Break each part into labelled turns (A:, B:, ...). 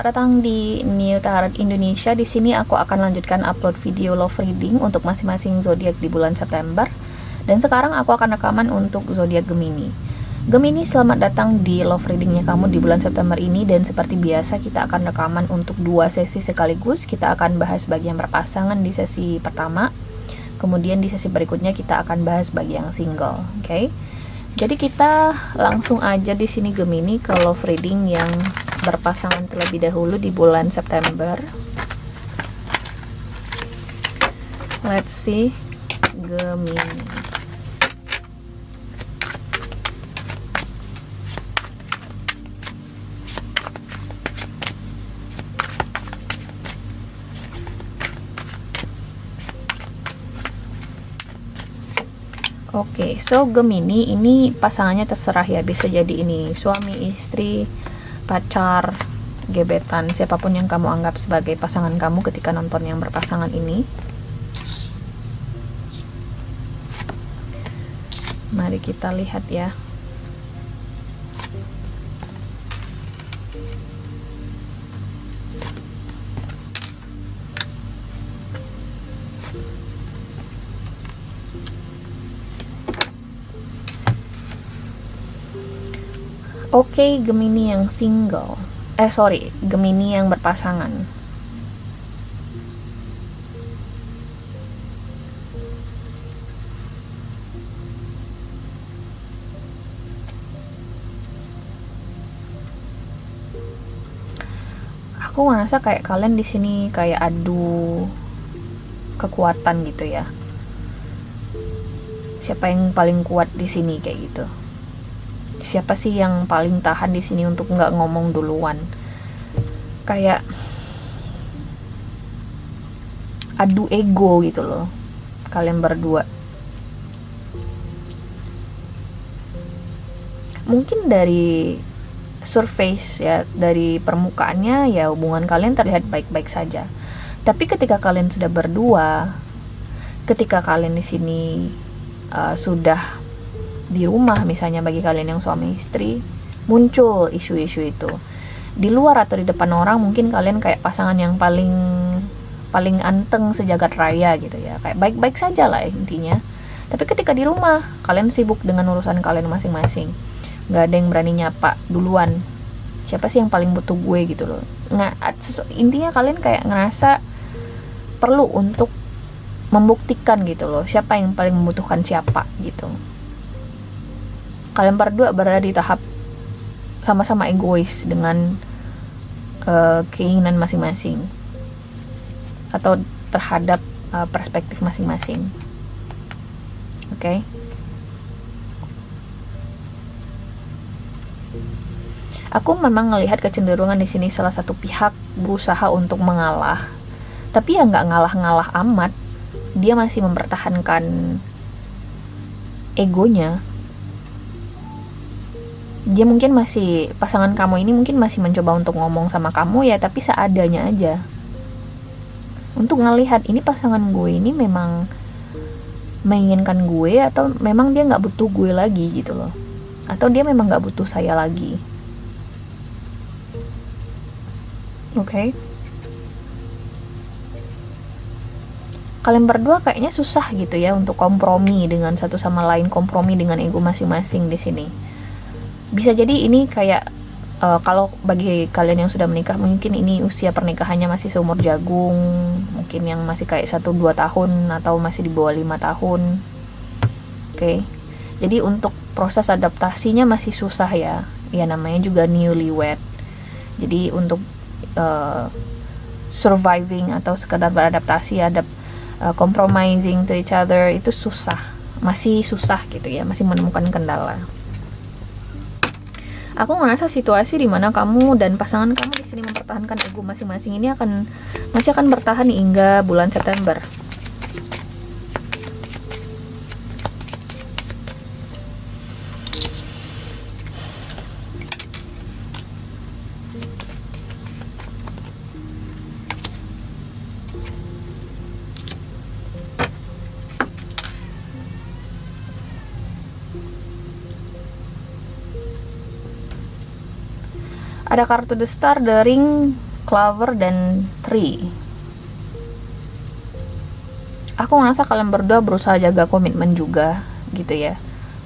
A: Selamat datang di New Tarot Indonesia. Di sini aku akan lanjutkan upload video love reading untuk masing-masing zodiak di bulan September. Dan sekarang aku akan rekaman untuk zodiak Gemini. Gemini, selamat datang di love readingnya kamu di bulan September ini. Dan seperti biasa kita akan rekaman untuk 2 sesi sekaligus. Kita akan bahas bagian berpasangan di sesi pertama. Kemudian di sesi berikutnya kita akan bahas bagi yang single, oke? Jadi kita langsung aja di sini Gemini ke love reading yang berpasangan terlebih dahulu di bulan September. Let's see Gemini. Oke, so Gemini ini pasangannya terserah ya, bisa jadi ini suami, istri, pacar, gebetan, siapapun yang kamu anggap sebagai pasangan kamu ketika nonton yang berpasangan ini. Mari kita lihat ya. Oke, Gemini yang single. Gemini yang berpasangan. Aku ngerasa kayak kalian di sini kayak adu kekuatan gitu ya. Siapa yang paling kuat di sini kayak gitu? Siapa sih yang paling tahan di sini untuk nggak ngomong duluan? Kayak adu ego gitu loh, kalian berdua. Mungkin dari surface ya, dari permukaannya ya hubungan kalian terlihat baik-baik saja. Tapi ketika kalian sudah berdua, ketika kalian di sini sudah di rumah, misalnya bagi kalian yang suami istri, muncul isu-isu itu di luar atau di depan orang. Mungkin kalian kayak pasangan yang paling anteng sejagat raya gitu ya, kayak baik-baik saja lah intinya. Tapi ketika di rumah kalian sibuk dengan urusan kalian masing-masing, nggak ada yang berani nyapa duluan, siapa sih yang paling butuh gue gitu loh. Intinya kalian kayak ngerasa perlu untuk membuktikan gitu loh, siapa yang paling membutuhkan siapa gitu. Kalian berdua berada di tahap sama-sama egois dengan keinginan masing-masing atau terhadap perspektif masing-masing. Oke. Aku memang melihat kecenderungan di sini salah satu pihak berusaha untuk mengalah, tapi ya nggak ngalah-ngalah amat. Dia masih mempertahankan egonya. Dia mungkin masih, pasangan kamu ini mungkin masih mencoba untuk ngomong sama kamu ya, tapi seadanya aja, untuk ngelihat ini pasangan gue ini memang menginginkan gue atau memang dia nggak butuh gue lagi gitu loh, atau dia memang nggak butuh saya lagi. Oke. Kalian berdua kayaknya susah gitu ya untuk kompromi dengan satu sama lain, kompromi dengan ego masing-masing di sini. Bisa jadi ini kayak kalau bagi kalian yang sudah menikah, mungkin ini usia pernikahannya masih seumur jagung, mungkin yang masih kayak 1-2 tahun atau masih di bawah 5 tahun. Oke. Jadi untuk proses adaptasinya masih susah ya. Ya namanya juga newlywed. Jadi untuk surviving atau sekedar beradaptasi, compromising to each other itu susah. Masih susah gitu ya, masih menemukan kendala. Aku ngerasa situasi di mana kamu dan pasangan kamu di sini mempertahankan ego masing-masing ini masih akan bertahan hingga bulan September. Ada kartu The Star, The Ring, Clover dan Tree. Aku ngerasa kalian berdua berusaha jaga komitmen juga gitu ya.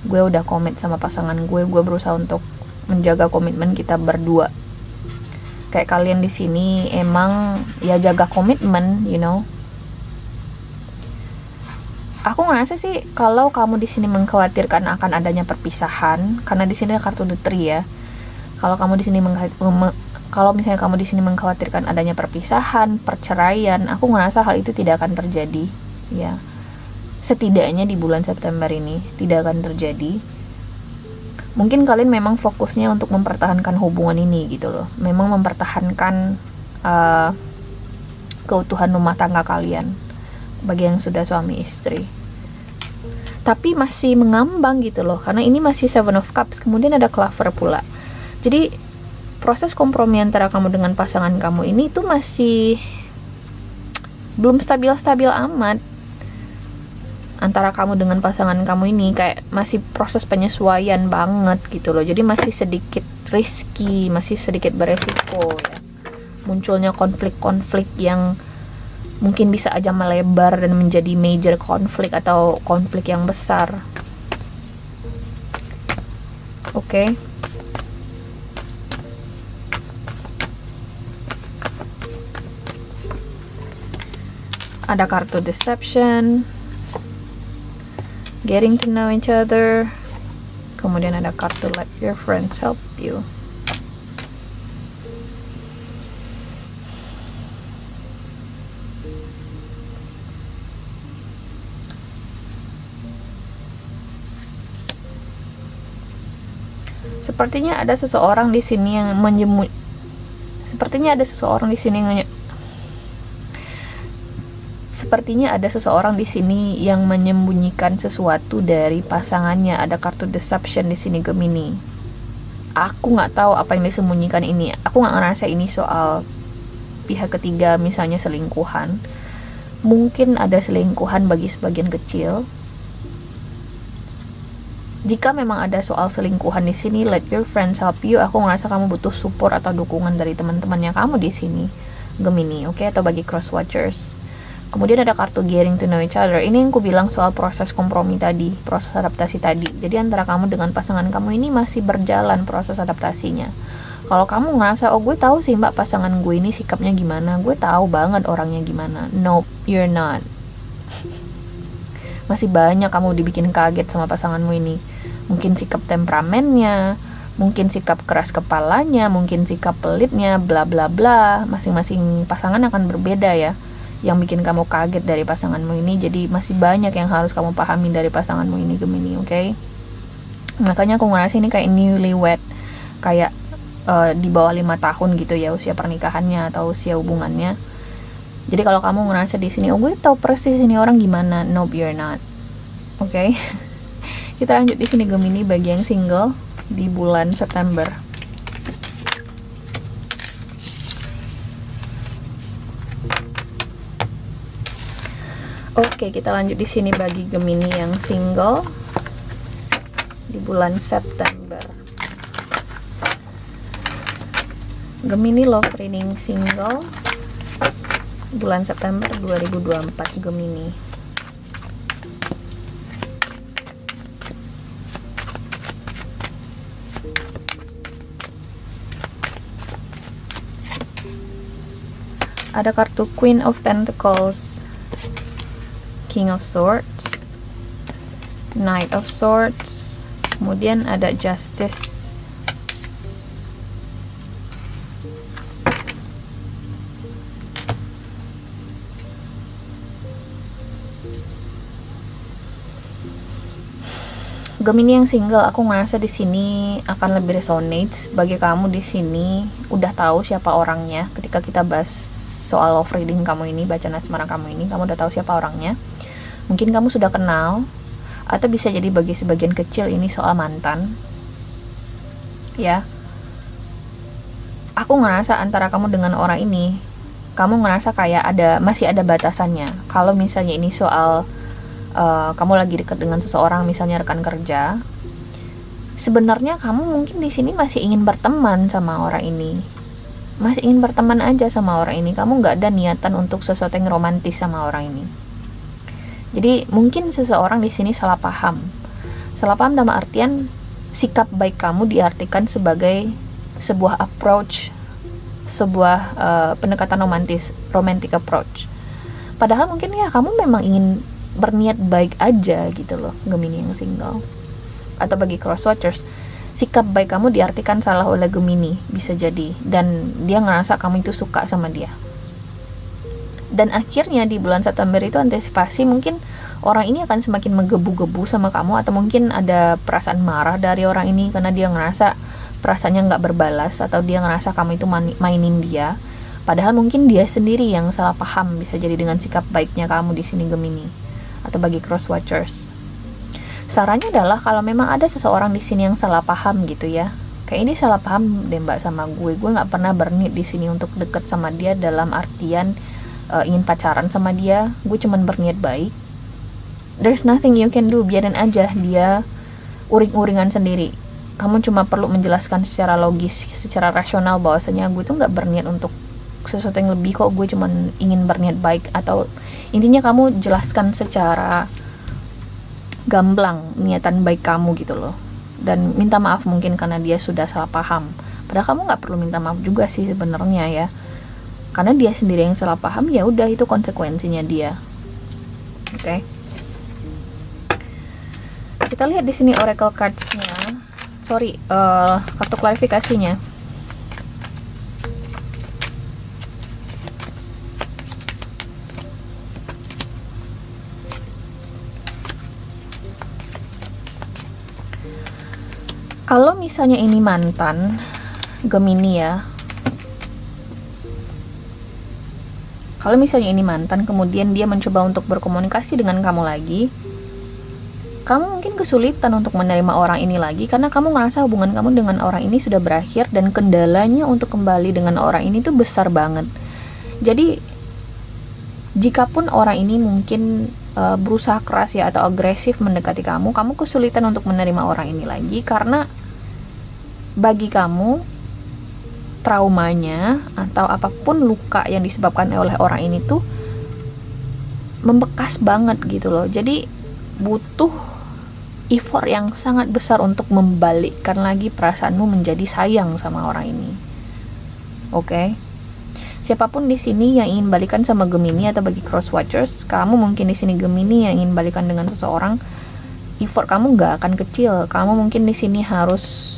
A: Gue udah komit sama pasangan gue berusaha untuk menjaga komitmen kita berdua. Kayak kalian di sini emang ya jaga komitmen, you know. Aku ngerasa sih kalau kamu di sini mengkhawatirkan akan adanya perpisahan, karena di sini ada kartu The Tree ya. Kalau kamu di sini kalau misalnya kamu di sini mengkhawatirkan adanya perpisahan, perceraian, aku ngerasa hal itu tidak akan terjadi, ya. Setidaknya di bulan September ini tidak akan terjadi. Mungkin kalian memang fokusnya untuk mempertahankan hubungan ini gitu loh. Memang mempertahankan keutuhan rumah tangga kalian bagi yang sudah suami istri. Tapi masih mengambang gitu loh, karena ini masih Seven of Cups, kemudian ada Clover pula. Jadi proses kompromi antara kamu dengan pasangan kamu ini tuh masih belum stabil-stabil amat. Antara kamu dengan pasangan kamu ini kayak masih proses penyesuaian banget gitu loh. Jadi masih sedikit risky, masih sedikit beresiko ya. Munculnya konflik-konflik yang mungkin bisa aja melebar dan menjadi major konflik atau konflik yang besar. Oke. Ada kartu deception, getting to know each other, kemudian ada kartu let your friends help you. Sepertinya ada seseorang di sini yang Sepertinya ada seseorang di sini yang menyembunyikan sesuatu dari pasangannya. Ada kartu deception di sini, Gemini. Aku nggak tahu apa yang disembunyikan ini. Aku nggak ngerasa ini soal pihak ketiga, misalnya selingkuhan. Mungkin ada selingkuhan bagi sebagian kecil. Jika memang ada soal selingkuhan di sini, let your friends help you. Aku ngerasa kamu butuh support atau dukungan dari teman-temannya kamu di sini, Gemini, oke? Atau bagi cross watchers. Kemudian ada kartu getting to know each other. Ini yang ku bilang soal proses kompromi tadi, proses adaptasi tadi. Jadi antara kamu dengan pasangan kamu ini masih berjalan proses adaptasinya. Kalau kamu ngerasa, oh gue tahu sih mbak pasangan gue ini sikapnya gimana, gue tahu banget orangnya gimana. Nope, you're not. Masih banyak kamu dibikin kaget sama pasanganmu ini. Mungkin sikap temperamennya, mungkin sikap keras kepalanya, mungkin sikap pelitnya, bla bla bla. Masing-masing pasangan akan berbeda ya, yang bikin kamu kaget dari pasanganmu ini. Jadi masih banyak yang harus kamu pahami dari pasanganmu ini, Gemini, oke? Makanya aku ngerasa ini kayak newlywed, kayak di bawah 5 tahun gitu ya usia pernikahannya atau usia hubungannya. Jadi kalau kamu ngerasa di sini, oh gue tahu persis ini orang gimana, nope, you're not, oke? Kita lanjut di sini, Gemini, bagi yang single di bulan September. Oke, kita lanjut di sini bagi Gemini yang single di bulan September. Gemini love reading single bulan September 2024, Gemini. Ada kartu Queen of Pentacles, King of Swords, Knight of Swords, kemudian ada Justice. Gemini yang single, aku ngerasa di sini akan lebih resonate bagi kamu di sini. Udah tahu siapa orangnya. Ketika kita bahas soal love reading kamu ini, bacaan asmara kamu ini, kamu udah tahu siapa orangnya. Mungkin kamu sudah kenal, atau bisa jadi bagi sebagian kecil ini soal mantan. Ya, aku ngerasa antara kamu dengan orang ini, kamu ngerasa kayak masih ada batasannya. Kalau misalnya ini soal kamu lagi dekat dengan seseorang, misalnya rekan kerja, sebenarnya kamu mungkin di sini masih ingin berteman sama orang ini. masih ingin berteman aja sama orang ini, kamu nggak ada niatan untuk sesuatu yang romantis sama orang ini. Jadi mungkin seseorang di sini salah paham dalam artian sikap baik kamu diartikan sebagai sebuah approach, sebuah pendekatan romantic approach. Padahal mungkin ya kamu memang ingin berniat baik aja gitu loh, Gemini yang single. Atau bagi cross watchers, sikap baik kamu diartikan salah oleh Gemini, bisa jadi, dan dia ngerasa kamu itu suka sama dia. Dan akhirnya di bulan September itu antisipasi mungkin orang ini akan semakin menggebu-gebu sama kamu, atau mungkin ada perasaan marah dari orang ini karena dia ngerasa perasaannya nggak berbalas, atau dia ngerasa kamu itu mainin dia. Padahal mungkin dia sendiri yang salah paham, bisa jadi dengan sikap baiknya kamu di sini Gemini. Atau bagi cross watchers, sarannya adalah kalau memang ada seseorang di sini yang salah paham gitu ya, kayak ini salah paham deh mbak sama gue nggak pernah berniat di sini untuk deket sama dia dalam artian ingin pacaran sama dia, gue cuman berniat baik. There's nothing you can do, biarin aja dia uring-uringan sendiri. Kamu cuma perlu menjelaskan secara logis, secara rasional bahwasanya gue tuh nggak berniat untuk sesuatu yang lebih kok, gue cuman ingin berniat baik. Atau intinya kamu jelaskan secara gamblang niatan baik kamu gitu loh, dan minta maaf mungkin karena dia sudah salah paham. Padahal kamu nggak perlu minta maaf juga sih sebenarnya ya, karena dia sendiri yang salah paham, ya udah itu konsekuensinya dia. Oke. Kita lihat di sini oracle cards-nya, kartu klarifikasinya. Kalau misalnya ini mantan Gemini ya, kalau misalnya ini mantan kemudian dia mencoba untuk berkomunikasi dengan kamu lagi, kamu mungkin kesulitan untuk menerima orang ini lagi karena kamu ngerasa hubungan kamu dengan orang ini sudah berakhir, dan kendalanya untuk kembali dengan orang ini tuh besar banget. Jadi jikapun orang ini mungkin berusaha keras ya atau agresif mendekati kamu kesulitan untuk menerima orang ini lagi karena bagi kamu traumanya atau apapun luka yang disebabkan oleh orang ini tuh membekas banget gitu loh. Jadi butuh effort yang sangat besar untuk membalikkan lagi perasaanmu menjadi sayang sama orang ini. Oke? Siapapun di sini yang ingin balikan sama Gemini atau bagi cross watchers, kamu mungkin di sini Gemini yang ingin balikan dengan seseorang, effort kamu nggak akan kecil. Kamu mungkin di sini harus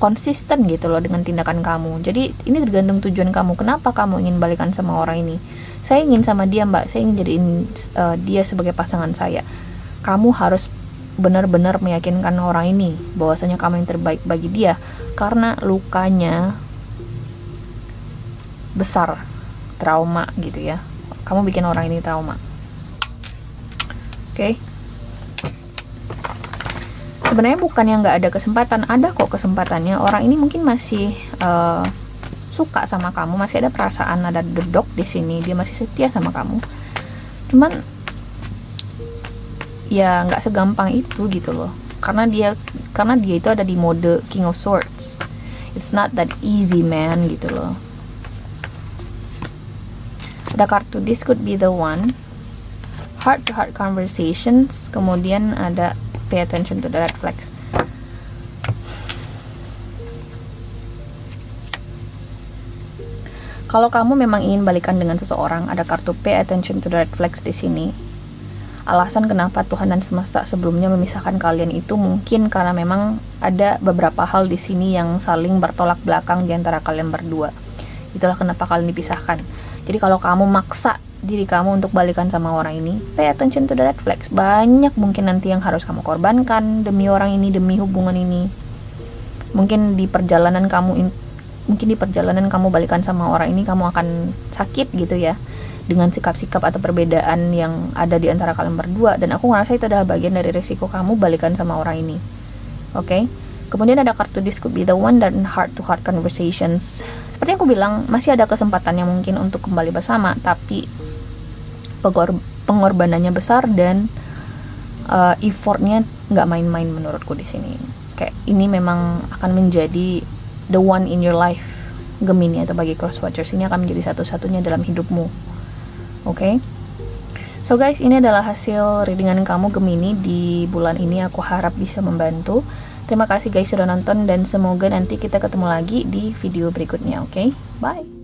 A: konsisten gitu loh dengan tindakan kamu. Jadi ini tergantung tujuan kamu. Kenapa kamu ingin balikan sama orang ini? Saya ingin sama dia mbak, saya ingin jadiin dia sebagai pasangan saya. Kamu harus benar-benar meyakinkan orang ini bahwasanya kamu yang terbaik bagi dia, karena lukanya besar, trauma gitu ya. Kamu bikin orang ini trauma. Oke. Sebenarnya bukan yang nggak ada kesempatan, ada kok kesempatannya. Orang ini mungkin masih suka sama kamu, masih ada perasaan, ada dedok di sini, dia masih setia sama kamu. Cuman ya nggak segampang itu gitu loh, karena dia itu ada di mode King of Swords. It's not that easy man gitu loh. Ada kartu this could be the one, heart to heart conversations, kemudian ada pay attention to the red flags. Kalau kamu memang ingin balikan dengan seseorang, ada kartu pay attention to the red flags di sini. Alasan kenapa Tuhan dan semesta sebelumnya memisahkan kalian itu mungkin karena memang ada beberapa hal di sini yang saling bertolak belakang di antara kalian berdua. Itulah kenapa kalian dipisahkan. Jadi kalau kamu maksa diri kamu untuk balikan sama orang ini, pay attention to the red flags. Banyak mungkin nanti yang harus kamu korbankan demi orang ini, demi hubungan ini. Mungkin di perjalanan kamu balikan sama orang ini, kamu akan sakit gitu ya, dengan sikap-sikap atau perbedaan yang ada di antara kalian berdua. Dan aku ngerasa itu adalah bagian dari resiko kamu balikan sama orang ini. Oke? Kemudian ada kartu this could be the one dan heart to heart conversations. Seperti yang aku bilang, masih ada kesempatannya mungkin untuk kembali bersama, tapi pengorbanannya besar dan effortnya nggak main-main menurutku di sini. Kayak ini memang akan menjadi the one in your life Gemini atau bagi cross watchers ini akan menjadi satu-satunya dalam hidupmu. Oke? So guys, ini adalah hasil readingan kamu Gemini di bulan ini. Aku harap bisa membantu. Terima kasih guys sudah nonton, dan semoga nanti kita ketemu lagi di video berikutnya. Oke? Bye.